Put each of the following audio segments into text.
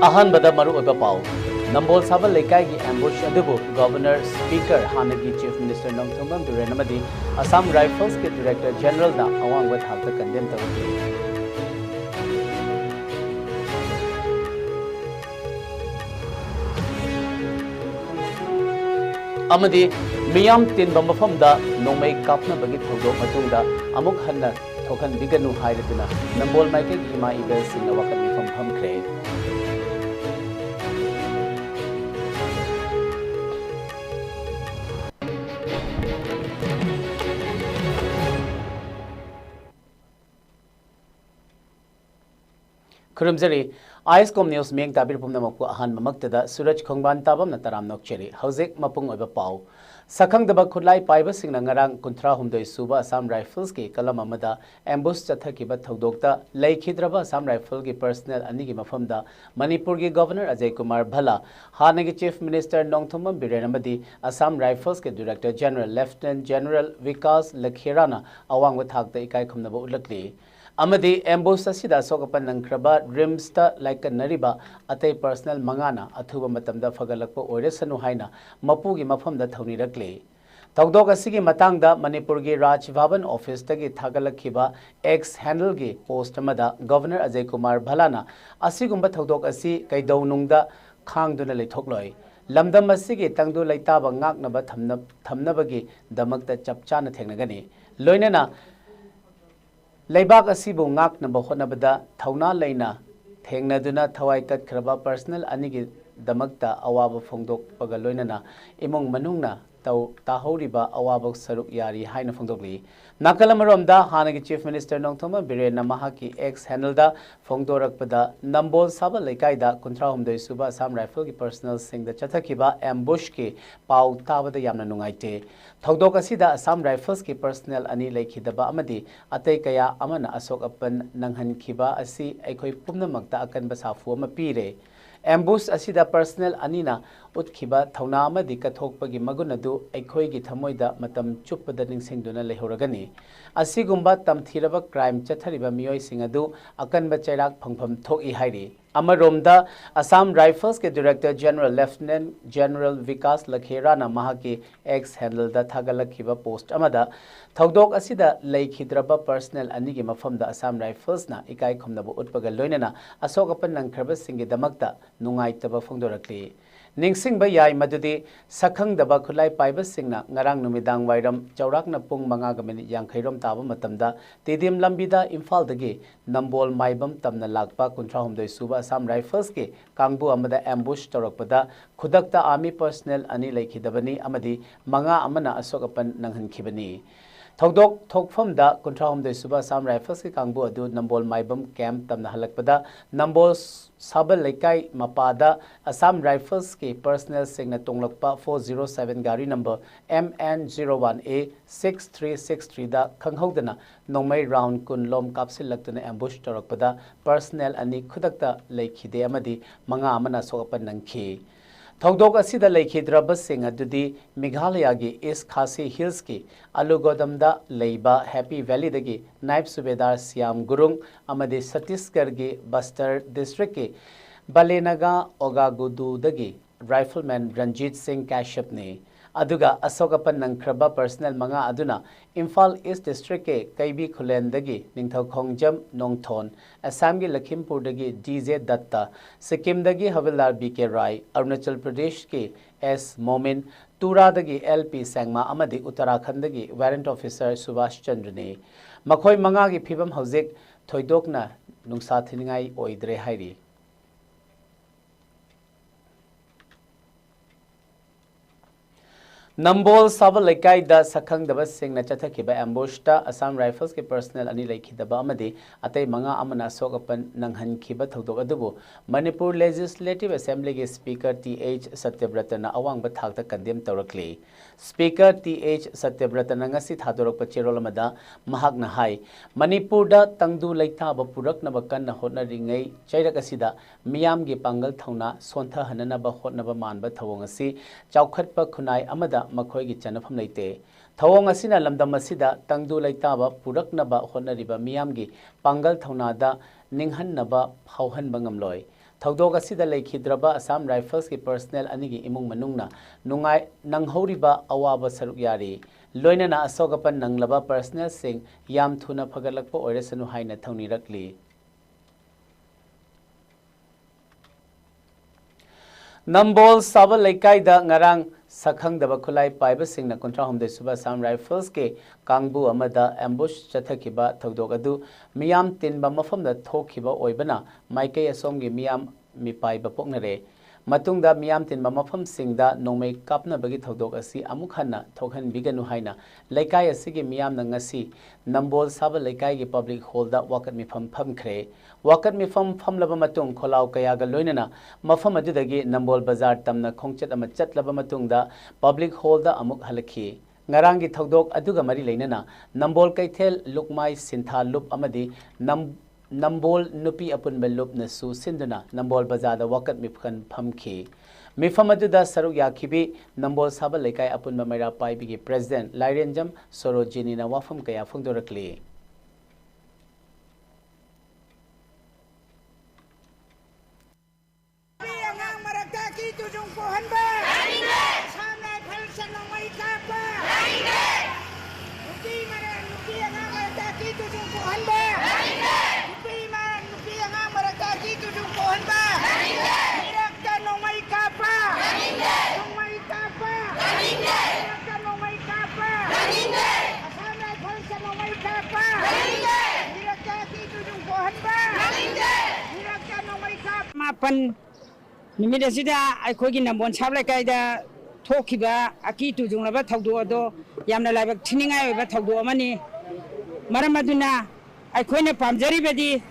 अहनबदा मरु ओइबा पाउ नंबोल साबा लेकाई की एम्बुश अदुबु गवर्नर स्पीकर हानगी चीफ मिनिस्टर नोंथोंबम बिरेन अमदी असम राइफल्स के डायरेक्टर जनरल ना अवांगबा थाकता कंडेम तवकी अमदी मियाम तिनबा मफमदा नोंमै कापनबगी थौदोक मतुंगदा अमुक हन्ना थोखन बिगनु हाइरतुना नंबोल माइके की इमा इबेल सिंह वकत मिफम फमख्रे खुरमजरी ISCOM न्यूज मेंग ताबिर पुमनमकु अहान ममक्तदा सूरज खोंगबान ताबम न तराम नोकचेरी हौजिक मपुंग ओइबा पाउ सखंगदबा खुलाई पाइबा सिंग नंगरांग कुंथ्रा हुमदोय सुबा असम राइफल्स की कलम अमदा एम्बुश चथकिबा थौदोकता लैखिद्रबा असम राइफल की पर्सनल अनि की मफमदा मणिपुर की गवर्नर अजय कुमार भला हानगी चीफ मिनिस्टर नोंथोंबम बिरेन अमदी असम राइफल्स के director general lieutenant general Vikas लखेराना अवांगबा थाकता इकाई खुमनबा उलकली अमदी एम्बुश असिदा सोकपन नंख्रबा रिम्सता लाइकनरिबा अतै पर्सनल मंगाना अथुबा मतमदा फगलकपा ओइरसनु हाइना मपुगी मफमदा थौनिरकले थौदोक असिगी मतांगदा मणिपुर की Raj Bhavan office तगी थागलखिबा x handle की पोस्ट अमदा गवर्नर अजय कुमार भलाना असिगुंबा थौदोक असि कैदौनुंगदा खांगदुना लेथोकलोय लमदम असिगी तंगदु लैताबा ngaknaba thamnabagi damakta chapchana thengnagani loinana लेबाक असिबु ngaknaba hotnabada thौना लेना थेंगनदुना थवाई कटख्रबा पर्सनल अनिगी दमकता अवाब फोंदोकपगा लोइनना इमुंग मनुंगना ताहौरिबा अवाब सरुक यारी हाइना फोंदोकली नाकलमरोमदा हानगी चीफ मिनिस्टर नोंथोंबम बिरेन महाकी एक्स हैंडलदा फोंदोरकपदा नंबोल साबा लेकाइदा कुंथ्रा हुमदोय सुबा असम राइफल की पर्सनल सिंगदा चथकिबा एम्बुश के पाउ ताबदा यामना नुंगाइते थौदोक असिदा असम राइफल्स की पर्सनल अनि लेखिदबा अमदी अतै कया अमना अशोक अपन नंगहनखिबा असि अखोय पुमनमक्ता अकनबा साफु अमा पीरे एम्बुश असिदा पर्सनल अनिना उत्खिबा थौना अमदी कथोकपगी मगुन अदु अखोयगी थमोइदा मतम चुप्पदा निंगसिंगदुना लेहौरगनी असिगुंबा तमथिरबा क्राइम चथरिबा मियोयसिंग अदु अकनबा चैराक फंगफम थोकि हाइरी अमरोमदा असम राइफल्स के director general lieutenant general Vikas लखेराना महाकी X हैंडलदा थागलखिबा post अमदा थौदोक असिदा लैखिद्रबा personal अनिगी मफमदा Assam राइफल्सना इकाई खुमनबु उत्पगा लोइनना अशोकपन नंखरबा सिंगी दमकता नुंगाइतबा फोंदोरकली निंगसिंगबा याय मदुदी सखंगदबा खुलाई पाइबा सिंगना ngarang numidang wairam chaurakna pung 5:50 ताबा मतमदा तिदिम लंबिदा इम्फाल दगी नंबोल माइबम तमना लागपा कुंथ्रा हुमदोय सुबा असम राइफल्स के कांगबु अमदा एम्बुश तौरकपदा खुदकता आर्मी पर्सनल अनि लैखिदबनी अमदी मंगा अमना अशोकपन नंगहनखिबनी थौदोक थोकफमदा कुंथ्रा हुमदोय सुबा असम राइफल्स के कांगबु अदु नंबोल माइबम कैंप तमना हलकपदा नंबोल साबल लेकाई मपादा असम राइफल्स के पर्सनल सिंगना तोंगलकपा 407 गाड़ी नंबर MN01A 6363 दा खंगहौदना नोंमै राउंड कुन लोम कापसिलक्तना एम्बुश तौरकपदा पर्सनल अनि खुदकता लेखिदे अमदी मंगा अमना सोकपन नंखी थौदोक असिदा लेखिद्रबसिंग अदुदी मेघालय की ईस्ट खासी हिल्स की अलुगोदमदा लेबा हैप्पी वैली दगी नायब सुबेदार श्याम गुरुंग अमदी छत्तीसगढ़ की बस्तर डिस्ट्रिक्ट के बलेनगा ओगागुदू दगी राइफलमैन रंजीत सिंह कैशप ने अदुगा अशोकपन नंख्रबा पर्सनल मंगा अदुना इम्फाल ईस्ट डिस्ट्रिक्ट के कैबी खुलेंदगी निंगथौ खोंगजम नोंगथोन असम की लखीमपुर दगी डीजे दत्ता सिक्किम दगी havildar BK Rai Arunachal Pradesh K S Momin Tura दगी LP सेंगमा अमदी उत्तराखंड दगी वारंट ऑफिसर सुभाष चंद्र ने मखोय मंगा की फिबम हौजिक थोइदोकना नुंसा थिनिंगाई ओइद्रे हाइरी नंबोल साबा लेकाइदा सखंगदबा सिंगना चथकिबा एम्बुशता असम राइफल्स के पर्सनल अनि लेखिदबा अमदी अतै मंगा अमना सोकपन नंगहनखिबा थौदोक अदुबु मणिपुर लेजिस्लेटिव असेंबली के स्पीकर TH सत्यव्रतना अवांगबा थाकता कंडेम तौरकली स्पीकर TH सत्यव्रतना ngasi थादोरकपा चेरोलमदा महाकना हाई मणिपुरदा तंगदु लैताबा पुरकनबा कन्ना होटनरिङै चैरक असिदा मियामगी पांगल थौना सोन्थहननबा होटनबा मानबा थवोंग असि चौखटपा खुनाई अमदा मखोयगी चनफम लेते थवोंग असिना लमदम असिदा तंगदु लैताबा पुरकनबा होटनरिबा मियामगी पांगल थौनादा निंगहन्नबा फावहनबा ngamloi थौदोक असिदा लेखिद्रबा असम राइफल्स की पर्सनल अनिगी इमुंग मनुंगना नुंगाई नंगहौरिबा अवाबा सरुक यारी लोइनना असोगपन नंगलबा पर्सनल सिंग याम थुना फगलकपा ओइरसनु हाइना थौनिरकली Nambol Saba लेकाइदा ngarang sakhangdaba khulai paiba singna kontra homde suba sam rifles ke kangbu amada ambush chathakiba thodok adu miyam tinba mafamda thokhiba oibana maike asomgi miyam mi paiba poknare matungda miyam tinba mafam singda nongmei kapna bagi thodok asi amuk hanna thokhan biganu haina lekai asigi miyam na ngasi nambol saba lekai gi public hall da wakat mi pham khre wakat mi pham laba matung kholau kaya ga loinana mafam adudagi nambol bazar tamna khongchet ama chatlaba matungda public hall da amuk halakhi ngarangi thodok aduga mari leinana nambol kaithel lukmai sintha lup amadi nambol nupi apun belup na su sinduna nambol bazada wakat mi phamki mifam aduda saruk yakhibi nambol saba lekai apun maira paibi gi president lairenjam sorojini na wafam kaya phungdorakli Mapan nimida sida akhoi nambon sablai kaida thokiba aki tujung laba thawdo ado yamna laibak thiningai oba thawdo amani maram aduna akhoi pamjari bedi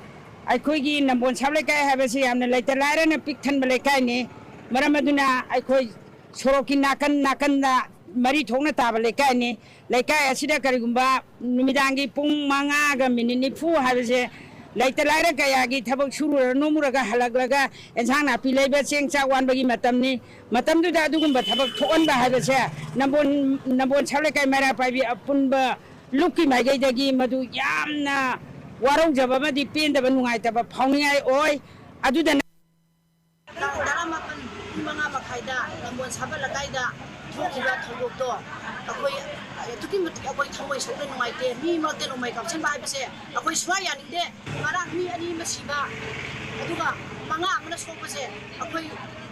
akhoi gi nambon sablai kai habasi yamna laita laira na pikthan balai kai ni maram aduna akhoi soroki nakan da mari thongna tabalai kai ni laikai asida karigumba nimidangi pung manga ga minini fu habase laita laira kayagi thabak surura nomuraga halaglaga enjangna pilaiba chengcha wanbagi matamni matamdu da dugumba thabak thoonba habase nambon sablai kai mara paibi apunba lukki maigai dagi madu yamna warong jaba madi pendaba nungai taba phauningai oi aduda daramapan manga makhaida nambon sabal lagaida thokiba thogokto akoi tuki muti akoi thawai sokle nuaite mi makte nomai kapchen ba bise akoi swa yaninde marang mi ani masiba aduga manga amana sokbase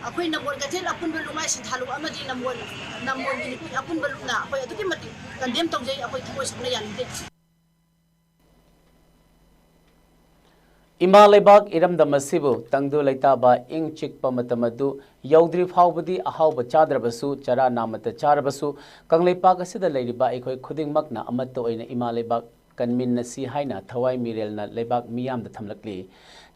akoi nambon gathel apun belu mai sin thalu amadi nambon ni apun belu na akoi tuki muti condemn tawjai akoi thawai sokle yaninde Imalebak iram da masibu tangdu laitaba ing chikpa matamadu yaudri phawbadi ahawba chadrabasu chara namata charabasu kangleipak asida leiriba ekhoi khudingmakna amatto oina Imalebak kanmin nasi haina thawai mirelna lebak miyam da thamlakli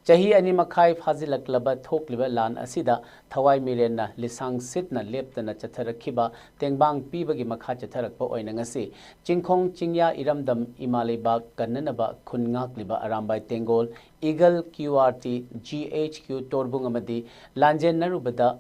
chahi ani makhai phajilaklaba thokliba lan asida thawai mirelna lisang sitna leptana chatharakhiba tengbang pibagi makha chatharakpa oina ngasi chingkhong chingya iramdam Imalebak kannanaba khungakliba arambai tengol Eagle QRT GHQ Torbung amadi Lanjen Narubada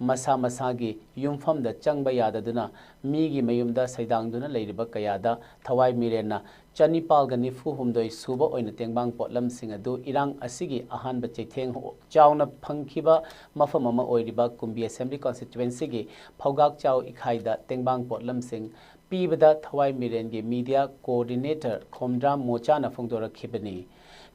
Masa Masagi Yumfam da Changba Yadaduna Migi Mayumda Saidangduna Ladybug Kayada Thawai Mirena Chanipal Ganifu Humdoi Suba Oina Tengbang Potlam Singadu Irang Asigi Ahan Bachiteng Chowna Punkiba Mafamama Oiriba Kumbi Assembly Constituency Gi Pogak Chow Ikhaida Tengbang Potlam Sing Pibada Thawai Mirengi Media Coordinator Khomdra Mochana Fungdora Kibani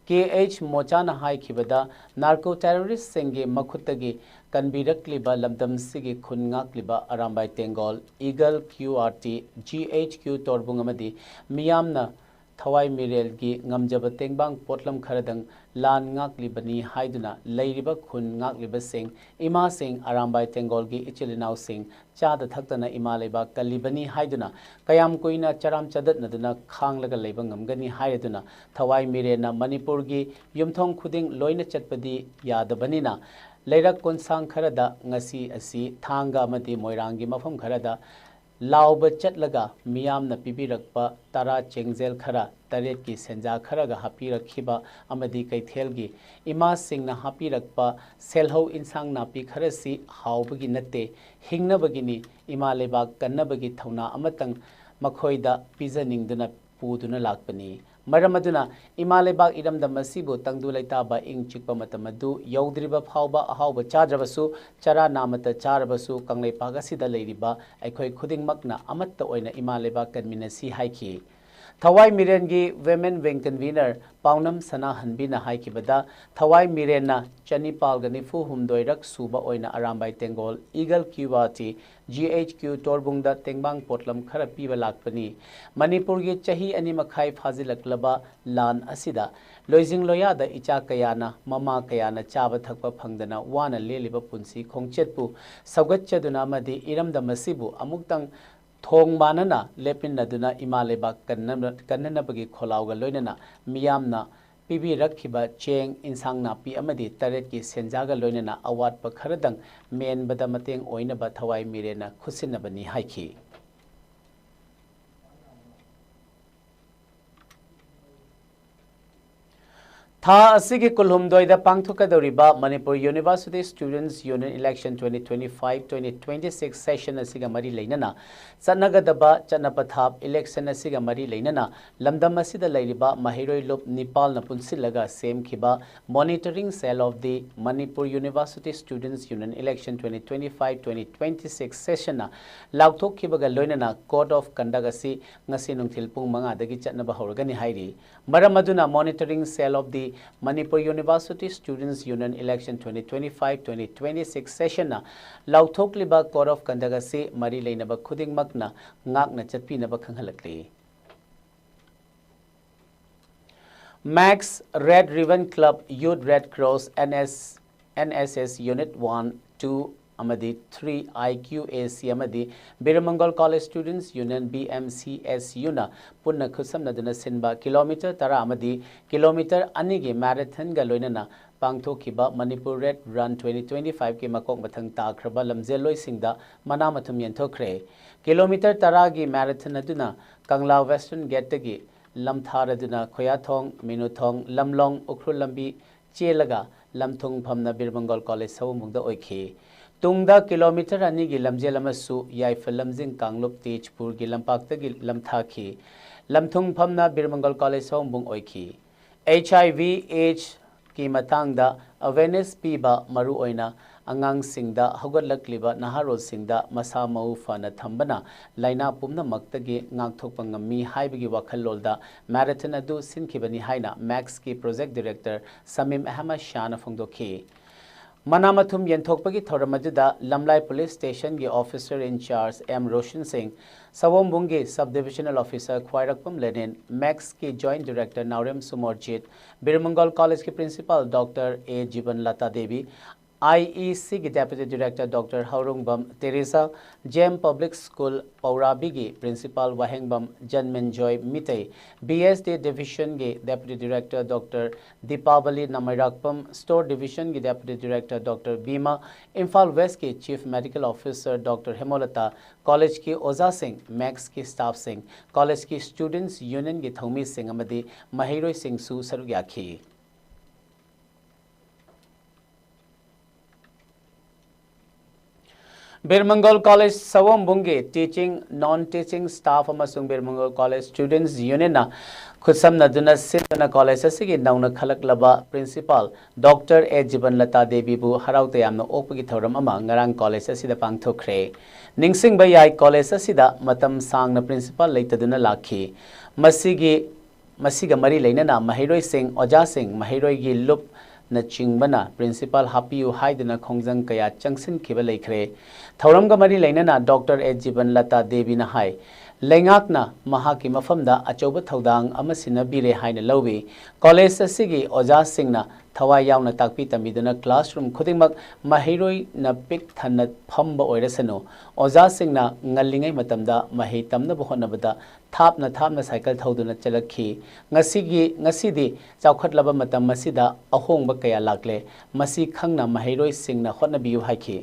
KH Mochana Hai Kibada Narco Terrorist Singhi Makutagi Kanbirakliba Lamdam Sigi Khungakliba Arambai Tengol Eagle QRT GHQ Torbungamadi Miyamna Thawai Mirelgi Ngamjaba Tengbang Potlam Kharadang Lan Ngaklibani Haiduna Lairiba Khungaklibba Singh Ima Singh Arambai Tengolgi Ichilinau Singh Chada Thaktana Imaleba Kalibani Haiduna Kayam Kuina Charam Chadat Naduna Khanglaga Lebangamgani Haiduna Thawai Mirena Manipurgi Yumthong Khuding Loina Chatpadi Yadabanina Leirak Konsang Kharada Ngasi Asi Thanga Mati Moirangi Mafam Kharada Lauba Chatlaga Miyamna Pibirakpa Tara Chengzel Khara Taret ki Senja Kharaga Hapirakhiba Amadi Kaithelgi Ima Singna Hapirakpa Selho Insang Napi Kharasi Haubagi Nate Hingnabagini Imalebak Kannabagi Thauna Amatang Makhoida Pizaning Duna Puduna Lakpani Maram aduna ima lebak iramdam asibu tangdu laitaba ing chikpa matam adu yaudriba phauba ahauba chadrabasu chara namata charabasu kanglei pagasida leiriba aikhoi khudingmakna amatta oina ima lebak kanminasi haiki Thawai Mirengi Women Wing Convener Paunam Sana Hanbina Haikibada Thawai Mirena Chanipal Ganifu Humdoirak Suba Oina Arambai Tengol Eagle Kiwati GHQ Torbungda Tengbang Potlam Kharapi Lakpani Manipur gi Chahi Animakai Fazilaklaba Lan Asida Loising Loyada Icha Kayana Mama Kayana Chaba Thakpa Phangdana Wana Leliba Punsi Khongchetpu Sagatchaduna Madi Iram da Masibu Amuktang Thong manana lepin naduna imaleba kannana bagi kholauga loinana miyamna pibi rakhiba cheng insang na pi amadi taret ki senjaga loinana awat pa kharadang men bada mateng oina ba thawai mirena khusinna bani haiki Tha asigi kulhum doida pangthukadoriba Manipur University Students Union Election 2025-2026 session asiga mari leinana chanagadaba chanapathap election asiga mari leinana lamdam asida leiriba mahiroi lup Nepal na punsilaga semkhiba monitoring cell of the Manipur University Students Union Election 2025-2026 session na lauthokhibaga loinana code of conduct asi ngasi nungthil pung 5 dagi chatnaba horgani hairi maramaduna monitoring cell of the Manipur University Students Union Election 2025-2026 session na lauthokliba code of conduct asi mari leinaba khudingmakna ngakna chatpinaba khanghalakli Max Red Ribbon Club Youth Red Cross NSS Unit 1 2 Amadi 3 IQAC Amadi Biramangol College Students Union BMCS Yuna Punna Khusam Naduna Sinba kilometer Tara Amadi kilometer Anigi Marathon Galoinana Pangtho Kiba Manipur Red Run 2025 ke Makok Bathang Takraba Lamzeloi Singda Manamathum Yentokre kilometer Taragi Marathon Aduna Kangla Western Gate gi Lamtharaduna Khoyathong Minuthong Lamlong Ukhru Lambi Chelaga Lamthung Phamna Biramangol College Sawmungda Oikhi Tungda kilometer anigi lamjel amasu yaifal lamjing Kanglup Tejpur gi lampakta gi lamthaki lamthung phamna Birmangal College sombung oikhi HIV AIDS ki matangda awareness piba maru oina angang singda hogatlakliba naharol singda masa mau fana thambana laina pumna maktagi ngakthokpa ngammi haibagi wakhalolda marathon adu sinkhibani haina Max ki project director Samim Ahmad Shana phongdokhi Manamathum Yenthokpagi Thoramajida Lamlai Police Station gi Officer in Charge M. Roshan Singh Sawombungi Sub-Divisional Officer Khwairakpam Lenin Max ki Joint Director Naurem Sumorjit Birmangal College ki Principal Dr. A. Jiban Lata Devi IEC ki Deputy Director Dr. Haurungbam Teresa JM Public School Paurabi ki Principal Wahengbam Janmen Joy Mitei BSD Division ki Deputy Director Dr. Deepavali Namairakpam Store Division ki Deputy Director Dr. Bima Imphal West ki Chief Medical Officer Dr. Hemolata College ki Oza Singh Max ki Staff Singh College ki Students Union ki Thomi Singh amadi Mahiroi Singh su sarugyakhi Birmangal College Sawombungi Teaching Non-Teaching Staff amasung Birmangal College Students Union na khusam naduna sitna college asigi nauna khalaklaba Principal Dr. A. Jiban Lata Devi bu haraute yamna okpagi thoram ama ngarang college asida pangthokre ningsing bayai college asida matam sangna principal leitaduna lakhi masiga mari leinana mahiroi singh oja singh mahiroi gi lup na chingbana principal hapiu haidna khongjang kaya changsin khiba leikre thauramga mari leinana Dr. A. Jiban Lata Devi na hai lengakna mahaki mafamda achoba thaudang amasina bire haina lowi college asigi oja singna thawai yauna takpi tamiduna classroom khudingmak mahiroi na pik thanna phamba oirasano oja singna ngallingai matamda mahi tamna bohonabada thapna cycle thauduna chalakhi ngasidi chaukhatlaba matam masida ahongba kaya lakle masi khangna mahiroi singna hotna biu haiki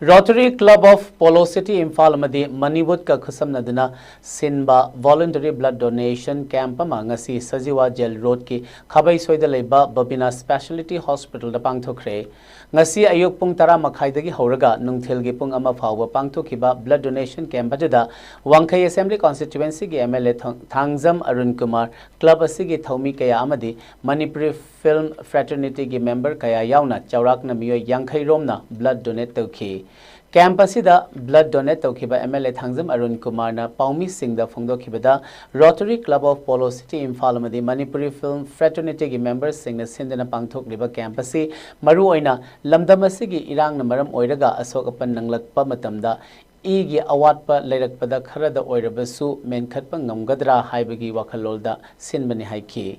Rotary Club of Polo City imphal amadi Manipur ka khusamnaduna sinba voluntary blood donation camp ama ngasi Sajiwa Jail Road ki Khabai Soida leiba Babina Specialty Hospital da pangthokre ngasi ayuk pung 10 makhaidagi horaga nungthilgi pung ama phawba pangthokhiba blood donation camp ajuda Wangkhai Assembly constituency gi MLA Thangjam Arun Kumar club asigi thomi kaya amadi Manipuri film fraternity gi member kaya yauna chaurakna miyo Yangkhai romna blood donate tawkhi Campus da blood donate tawkhiba MLA Thangjam Arun Kumar na paumi singh da phongdokhibada Rotary Club of Polo City imphal amadi Manipuri film fraternity gi members singh na sindana pangthokliba campus si maru oina lamdam asigi irang na maram oiraga asok apan nanglakpa matamda igi awatpa leirakpada kharada oirabasu menkhatpa ngamgadra haibagi wakhalolda sinbani haiki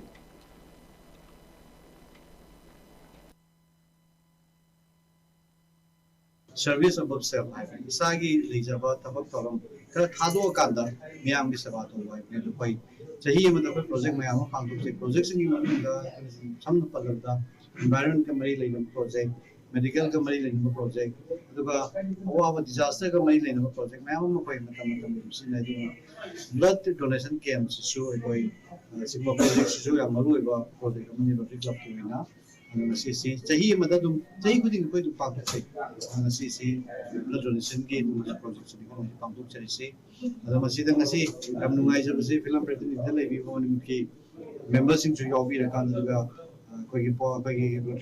Service above self. Isagi Lizaba Tabak Tolam, Kado Kanda, Miam Sabato, Pai. Sahi with the project Mayama projects in some Palada, Environment Committee Lane project, Medical Committee Lane project, the disaster committee lane project, Mayama blood donation camps, so a simple project, so a Maruba project, community club to CC, Sahi Madadum, Sahi couldn't go to Park CC, blood donation game projects in the Pampu Chelsea. The Masidangasi, Amnunga, film pretty members into Yobi Kanda, Quaki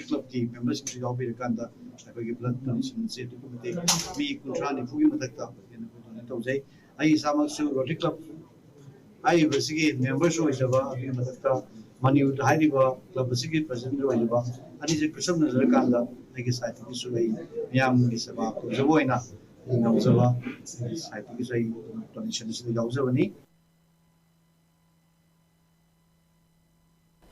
Club team, members into Yobi Kanda, blood donation, say to me, Kutrani, Fugimataka, in the Jose. I Samasu Rotary Club. I investigate members of the money with high river, Labasiki President River, and is a Kusum Nazarkanda, like a site is away, Yam is about Zavoina, in Observer, I think is a donation to the Observani.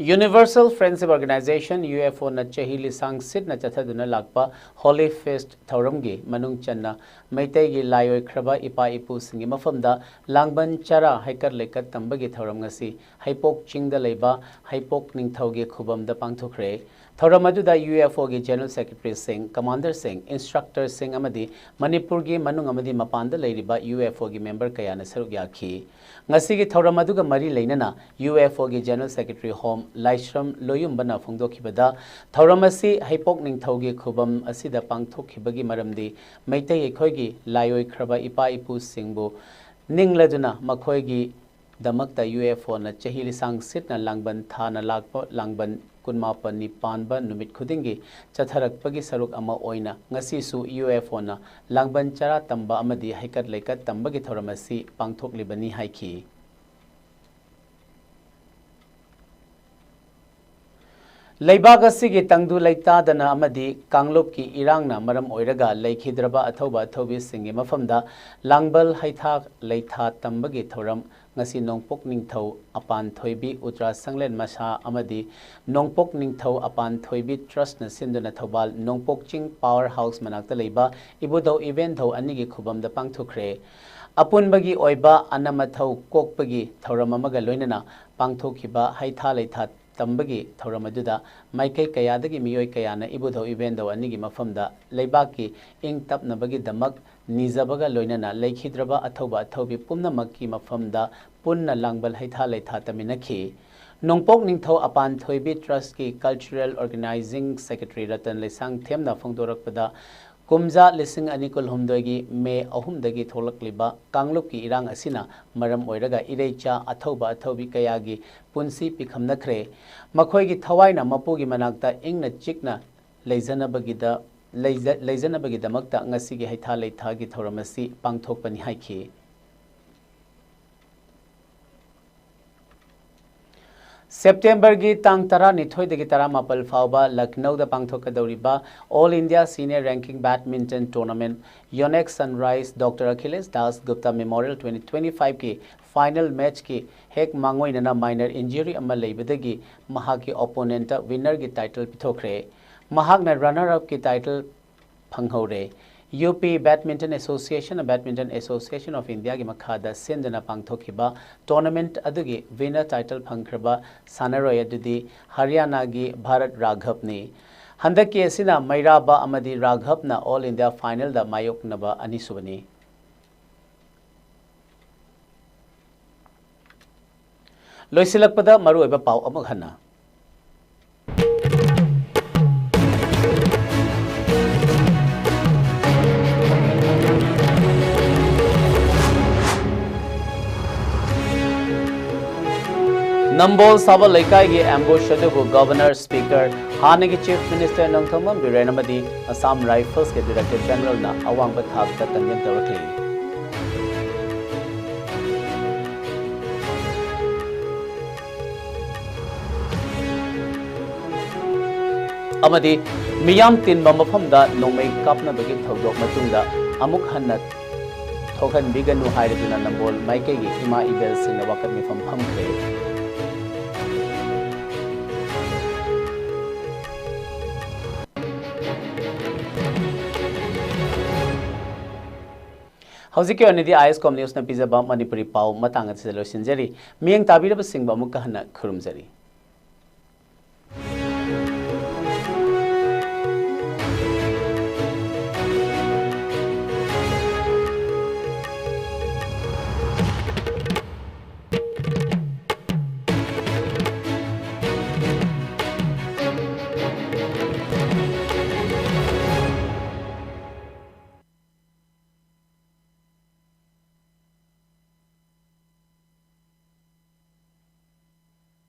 Universal Friendship Organization UFO na chahili sang sit na chathaduna lakpa Holy Fest Thauramgi Manung Channa Maitegi Layoi Kraba Ipa Ipu Singi Mafamda Langban Chara Haikar Lekat Tambagi Thauram ngasi Haipok Chingda Leba Haipok Ningthaugi Khubam da Pangthokre Thauramadu UFO gi General Secretary Singh Commander Singh Instructor Singh Amadi Manipur gi Manung Amadi Mapanda Leiriba UFO gi member Kayana Saruk Yakhi ngasi gi Thauramadu ga mari leinana UFO gi General Secretary Home Laishram Loyumbana Phongdokhibada Thauramasi Haipok Ningthaugi Khubam Asida Pangthokhibagi Maramdi Maitai Ekhoigi Layoi Kraba Ipa Ipu Singbu Ningladuna Makhoigi Damakta UFO na Chahili Sang Sit na Langban Thana Lakpa Langban Kunmapa Nipanba Numit Khudingi Chatharakpagi Saruk Ama Oina Ngasi Su UFO na Langban Chara Tamba Amadi Haikat Leikat Tambagi Thauramasi Pangthoklibani Haiki Leibag asigi tangdu leitadana amadi Kanglop ki irangna maram oiraga leikhidraba athoba athobi singi mafamda langbal haithak leitha tambagi thoram ngasi nongpok ningthau apan thoibi utra sanglen masa amadi nongpok ningthau apan thoibi trust na sinduna thobal nongpok ching power house manakta leiba ibudo event tho anigi khubamda pangthokre apunbagi oiba anamathau kokpagi thoram amaga loinana pangthokhiba haitha leitha Tambagi Thoramaduda, Maikai Kayadagi Miyoi Kayana Ibudho Evendo Anigi Mafamda, Leibaki, Ing Tap Nabagi Damak, Nizabaga Loinana, Leikhidraba Athoba Athobi Pumna Maki Mafamda, Punna Langbal Haitha Leithata Minaki. Nongpok Ningtho Apan Thoibi Trust Ki Cultural Organizing Secretary Ratan Lesang Themna Phongdorakpada, Kumza Lising Anikul Humdogi, May Ahumdagi Tholakliba, Kanglup ki Irang Asina, Maram Oiraga Irecha, Athoba Athobi Kayagi, Punsi Pikam Nakre, Makoigi Tawaina Mapugi Manakta, Ingna Chikna, Lazana Bagida, Lazana Bagida Makta, Ngasigi Haitale Tagi Thoramasi, Pangtokpani Haiki. September gi tang tara nithoi de tara mapal phauba Lucknow da pangthokadoriba All India Senior Ranking Badminton Tournament Yonex Sunrise Dr. Achilles Das Gupta Memorial 2025 ki final match ki hek mangoi nana minor injury amma leibadagi mahaki opponent winner gi title pithokre mahak na runner up ki title phanghore UP Badminton Association of India gi makhada sendana pangthokhiba tournament adugi winner title phangkraba sanaroi adudi Haryana gi Bharat Raghav ni हंदकी असिना मैराबा अमदी राघवना all India final दा मायोकनबा अनिसुबनी लोइसिलकपदा मरुओइबा पाउ अमुक हन्ना नंबोल साबा लेकाई के ambush अदुबु governor speaker हाने के chief minister नंगथमम बिरेनमदी Assam Rifles के director general ना अवांग थाक तंगन तौरखली अमदी मियाम तिनबा मफमदा नोंमै कापनबगी थौदोक मतुंगदा अमुक हन्ना थोखन बिगनु हाइरदुना नंबोल माइकेगी इमा इबेल सिंह वाकत मिफम फमखे हौजिके अनिदि आईएसकॉम न्यूज़ न पिजबा मणिपुरी पाउ मतंग से लोसिंजरी मियंग ताबिरब सिंह अमुक हन्ना खुरुमजरी।